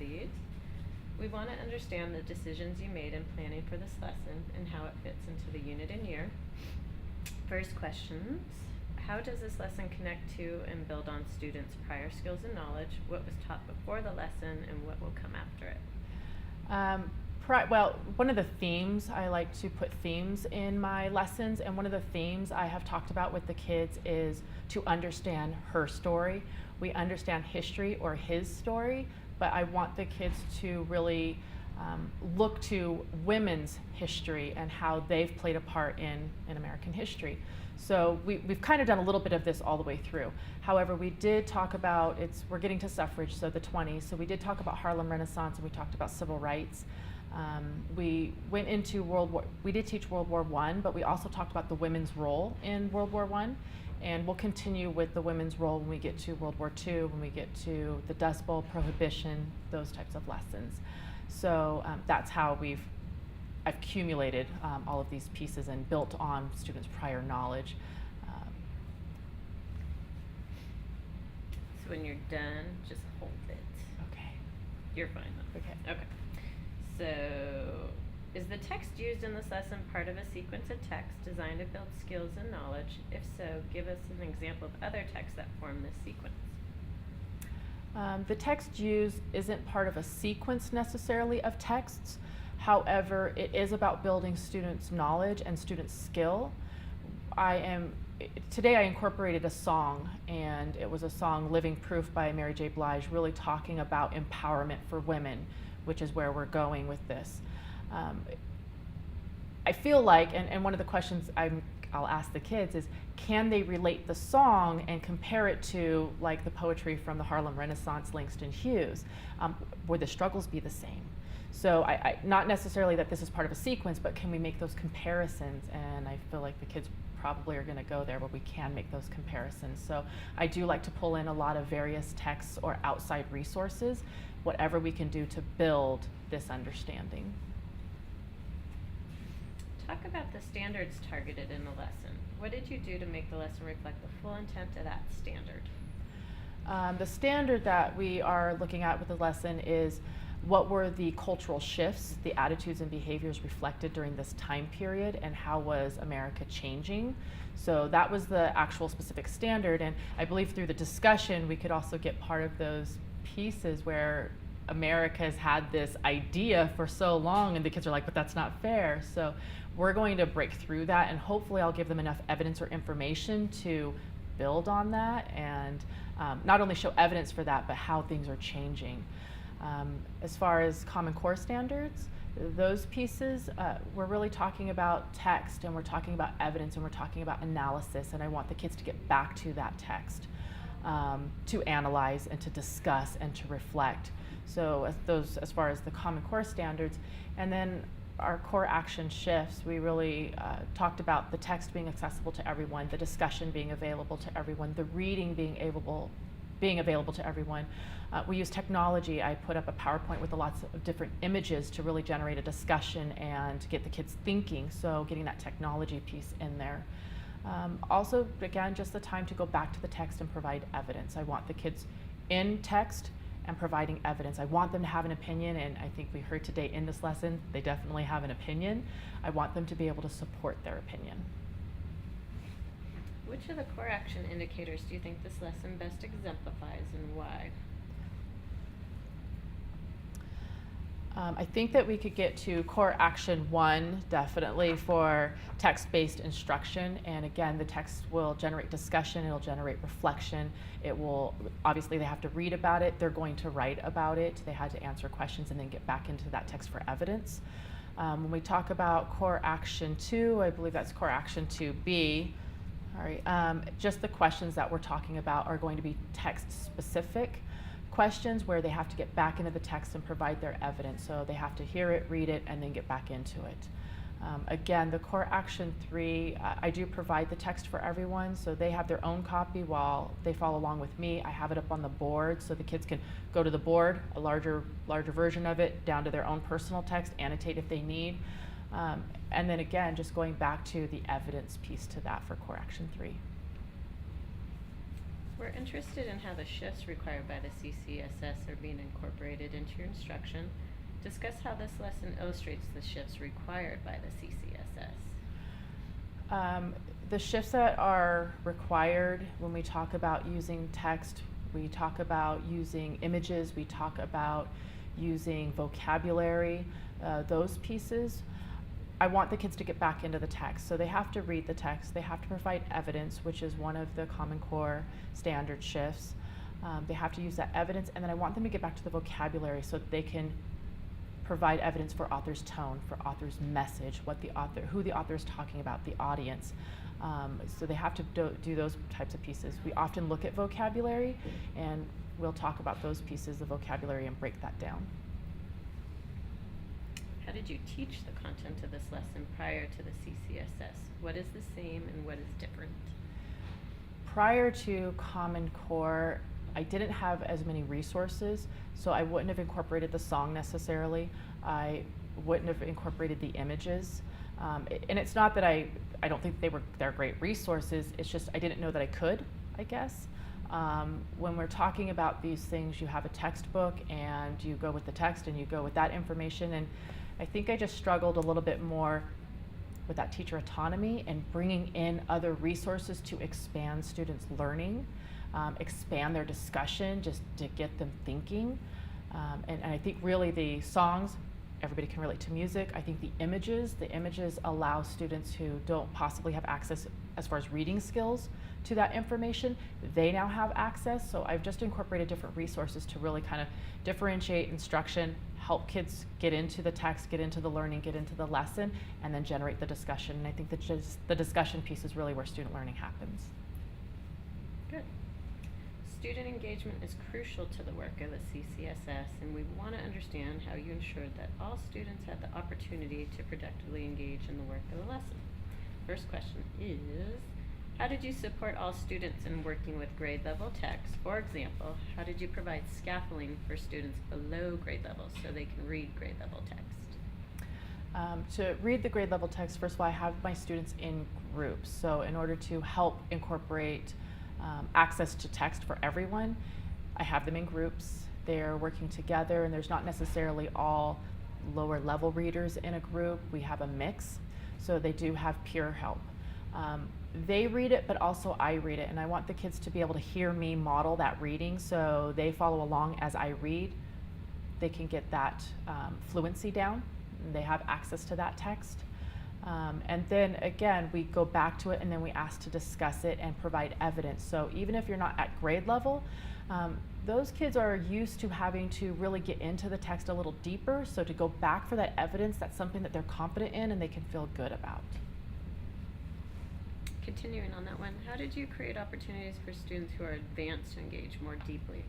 studied. We want to understand the decisions you made in planning for this lesson and how it fits into the unit and year. First questions. How does this lesson connect to and build on students' prior skills and knowledge? What was taught before the lesson and what will come after it? Well, one of the themes, I like to put themes in my lessons, and one of the themes I have talked about with the kids is to understand her story. We understand history or his story, but I want the kids to really look to women's history and how they've played a part in American history. So we've kind of done a little bit of this all the way through. However, we did talk about, we're getting to suffrage, so the 20s, so we did talk about Harlem Renaissance and we talked about civil rights. We went into we did teach World War I, but we also talked about the women's role in World War I. And we'll continue with the women's role when we get to World War II, when we get to the Dust Bowl, Prohibition, those types of lessons. So that's how I've accumulated all of these pieces and built on students' prior knowledge. So when you're done, just hold it. Okay. You're fine though. Okay. Okay. So, is the text used in this lesson part of a sequence of text designed to build skills and knowledge? If so, give us an example of other texts that form this sequence. The text used isn't part of a sequence necessarily of texts. However, it is about building students' knowledge and students' skill. Today I incorporated a song, and it was a song, Living Proof by Mary J. Blige, really talking about empowerment for women, which is where we're going with this. I feel like, and one of the questions I'll ask the kids is, can they relate the song and compare it to like the poetry from the Harlem Renaissance, Langston Hughes? Would the struggles be the same? So not necessarily that this is part of a sequence, but can we make those comparisons? And I feel like the kids probably are going to go there where we can make those comparisons. So I do like to pull in a lot of various texts or outside resources, whatever we can do to build this understanding. Talk about the standards targeted in the lesson. What did you do to make the lesson reflect the full intent of that standard? The standard that we are looking at with the lesson is what were the cultural shifts, the attitudes and behaviors reflected during this time period, and how was America changing? So that was the actual specific standard, and I believe through the discussion we could also get part of those pieces where America has had this idea for so long and the kids are like, but that's not fair. So we're going to break through that, and hopefully I'll give them enough evidence or information to build on that and not only show evidence for that, but how things are changing. As far as Common Core standards, those pieces, we're really talking about text, and we're talking about evidence, and we're talking about analysis, and I want the kids to get back to that text to analyze and to discuss and to reflect. So as far as the Common Core standards, and then our core action shifts, we really talked about the text being accessible to everyone, the discussion being available to everyone, the reading being available to everyone. We use technology. I put up a PowerPoint with lots of different images to really generate a discussion and to get the kids thinking, so getting that technology piece in there. Also, again, just the time to go back to the text and provide evidence. I want the kids in text and providing evidence. I want them to have an opinion, and I think we heard today in this lesson, they definitely have an opinion. I want them to be able to support their opinion. Which of the core action indicators do you think this lesson best exemplifies, and why? I think that we could get to core action 1 definitely for text-based instruction, and again, the text will generate discussion, it'll generate reflection, it will, obviously they have to read about it, they're going to write about it, they had to answer questions and then get back into that text for evidence. When we talk about core action 2, I believe that's core action 2B. All right, just the questions that we're talking about are going to be text-specific questions where they have to get back into the text and provide their evidence. So they have to hear it, read it, and then get back into it. Again, the core action 3, I do provide the text for everyone, so they have their own copy while they follow along with me. I have it up on the board so the kids can go to the board, a larger version of it, down to their own personal text, annotate if they need. And then again, just going back to the evidence piece to that for core action 3. We're interested in how the shifts required by the CCSS are being incorporated into your instruction. Discuss how this lesson illustrates the shifts required by the CCSS. The shifts that are required when we talk about using text, we talk about using images, we talk about using vocabulary, those pieces. I want the kids to get back into the text. So they have to read the text, they have to provide evidence, which is one of the Common Core standard shifts. They have to use that evidence, and then I want them to get back to the vocabulary so that they can provide evidence for author's tone, for author's message, who the author is talking about, the audience. So they have to do those types of pieces. We often look at vocabulary, and we'll talk about those pieces of vocabulary and break that down. How did you teach the content of this lesson prior to the CCSS? What is the same and what is different? Prior to Common Core, I didn't have as many resources, so I wouldn't have incorporated the song necessarily. I wouldn't have incorporated the images. And it's not that I don't think they're great resources, it's just I didn't know that I could, I guess. When we're talking about these things, you have a textbook and you go with the text and you go with that information, and I think I just struggled a little bit more with that teacher autonomy and bringing in other resources to expand students' learning, expand their discussion, just to get them thinking. And I think really the songs, everybody can relate to music. I think the images allow students who don't possibly have access as far as reading skills to that information. They now have access, so I've just incorporated different resources to really kind of differentiate instruction, help kids get into the text, get into the learning, get into the lesson, and then generate the discussion. And I think that just the discussion piece is really where student learning happens. Good. Student engagement is crucial to the work of the CCSS, and we want to understand how you ensured that all students had the opportunity to productively engage in the work of the lesson. First question is, how did you support all students in working with grade level text? For example, how did you provide scaffolding for students below grade level so they can read grade level text? To read the grade level text, first of all, I have my students in groups. So in order to help incorporate access to text for everyone, I have them in groups. They're working together, and there's not necessarily all lower level readers in a group. We have a mix, so they do have peer help. They read it, but also I read it, and I want the kids to be able to hear me model that reading, so they follow along as I read. They can get that fluency down, and they have access to that text. And then again, we go back to it, and then we ask to discuss it and provide evidence. So even if you're not at grade level, those kids are used to having to really get into the text a little deeper, so to go back for that evidence, that's something that they're confident in and they can feel good about. Continuing on that one, how did you create opportunities for students who are advanced to engage more deeply?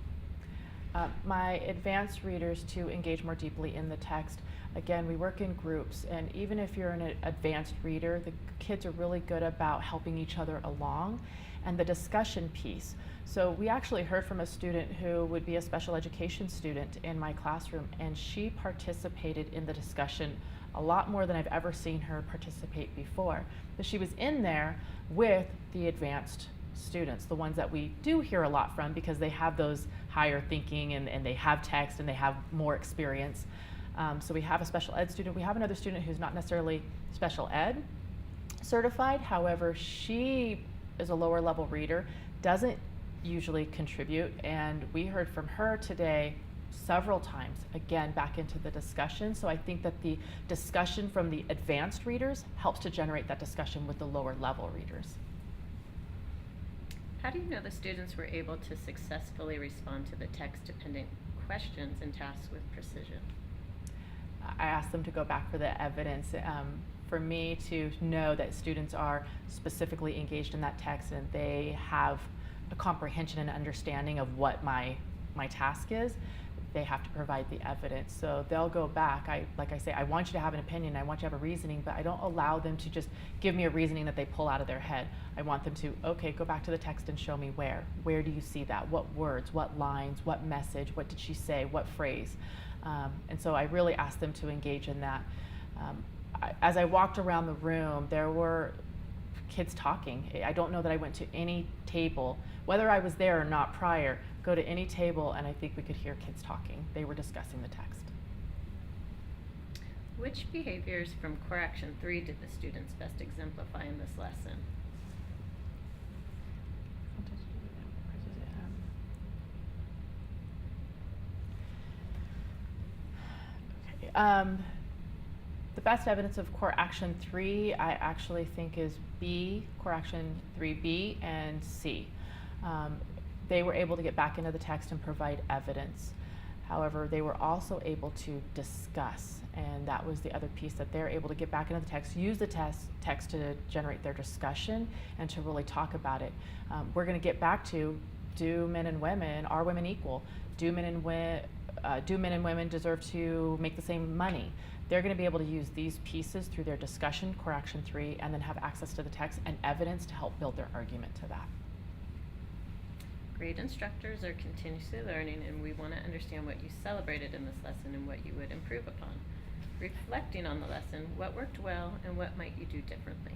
My advanced readers to engage more deeply in the text, again, we work in groups, and even if you're an advanced reader, the kids are really good about helping each other along, and the discussion piece. So we actually heard from a student who would be a special education student in my classroom, and she participated in the discussion a lot more than I've ever seen her participate before. But she was in there with the advanced students, the ones that we do hear a lot from because they have those higher thinking and they have text and they have more experience. So we have a special ed student. We have another student who's not necessarily special ed certified. However, she is a lower level reader, doesn't usually contribute, and we heard from her today several times, again, back into the discussion. So I think that the discussion from the advanced readers helps to generate that discussion with the lower level readers. How do you know the students were able to successfully respond to the text-dependent questions and tasks with precision? I asked them to go back for the evidence. For me to know that students are specifically engaged in that text and they have a comprehension and understanding of what my task is, they have to provide the evidence. So they'll go back. Like I say, I want you to have an opinion, I want you to have a reasoning, but I don't allow them to just give me a reasoning that they pull out of their head. I want them to, okay, go back to the text and show me where. Where do you see that? What words, what lines, what message, what did she say, what phrase? And so I really asked them to engage in that. As I walked around the room, there were kids talking. I don't know that I went to any table, whether I was there or not prior, go to any table and I think we could hear kids talking. They were discussing the text. Which behaviors from core action 3 did the students best exemplify in this lesson? The best evidence of core action 3, I actually think is B, core action 3B and C. They were able to get back into the text and provide evidence. However, they were also able to discuss, and that was the other piece, that they're able to get back into the text, use the text to generate their discussion and to really talk about it. We're going to get back to, do men and women, are women equal? Do men and women deserve to make the same money? They're going to be able to use these pieces through their discussion, core action 3, and then have access to the text and evidence to help build their argument to that. Great instructors are continuously learning, and we want to understand what you celebrated in this lesson and what you would improve upon. Reflecting on the lesson, what worked well and what might you do differently?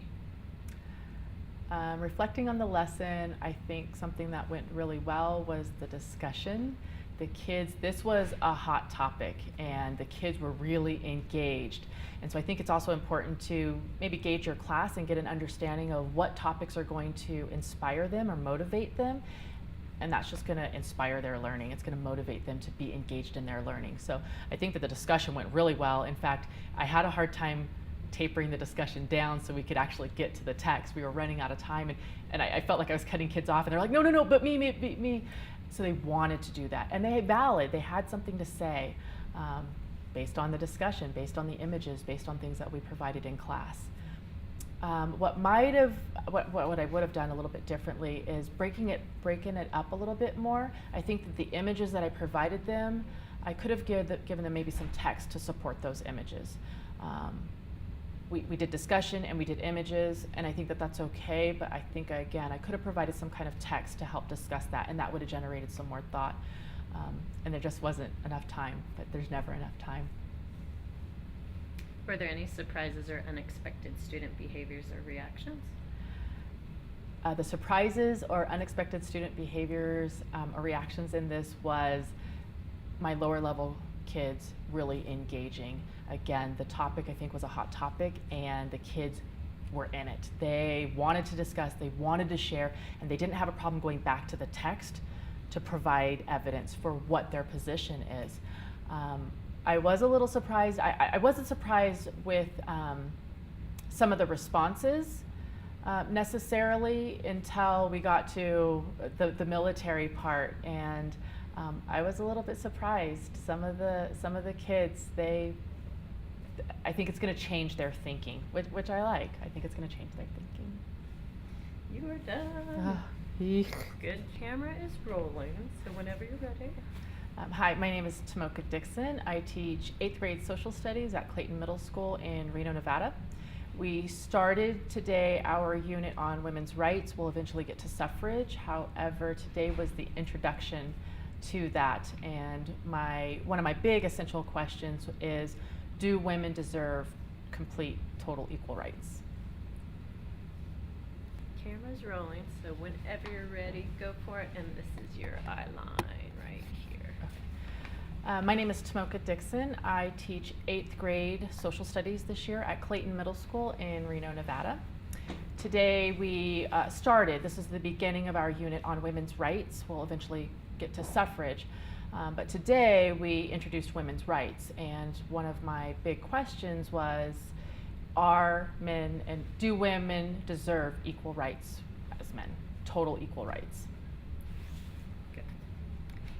Reflecting on the lesson, I think something that went really well was the discussion. The kids, this was a hot topic and the kids were really engaged. And so I think it's also important to maybe gauge your class and get an understanding of what topics are going to inspire them or motivate them. And that's just going to inspire their learning. It's going to motivate them to be engaged in their learning. So I think that the discussion went really well. In fact, I had a hard time tapering the discussion down so we could actually get to the text. We were running out of time, and I felt like I was cutting kids off, and they're like, no, but me. So they wanted to do that. And they had something to say based on the discussion, based on the images, based on things that we provided in class. What I would have done a little bit differently is breaking it up a little bit more. I think that the images that I provided them, I could have given them maybe some text to support those images. We did discussion and we did images, and I think that that's okay, but I think, again, I could have provided some kind of text to help discuss that, and that would have generated some more thought. And there just wasn't enough time, but there's never enough time. Were there any surprises or unexpected student behaviors or reactions? The surprises or unexpected student behaviors or reactions in this was my lower level kids really engaging. Again, the topic I think was a hot topic and the kids were in it. They wanted to discuss, they wanted to share, and they didn't have a problem going back to the text to provide evidence for what their position is. I was a little surprised. I wasn't surprised with some of the responses necessarily until we got to the military part, and I was a little bit surprised. Some of the kids, I think it's going to change their thinking, which I like. I think it's going to change their thinking. You are done. Good, camera is rolling, so whenever you're ready. Hi, my name is Tamoka Dixon. I teach 8th grade social studies at Clayton Middle School in Reno, Nevada. We started today our unit on women's rights. We'll eventually get to suffrage. However, today was the introduction to that, and one of my big essential questions is, do women deserve complete, total equal rights? Camera's rolling, so whenever you're ready, go for it, and this is your eye line right here. Okay. My name is Tamoka Dixon. I teach 8th grade social studies this year at Clayton Middle School in Reno, Nevada. Today we this is the beginning of our unit on women's rights. We'll eventually get to suffrage. But today we introduced women's rights, and one of my big questions was, do women deserve equal rights as men, total equal rights?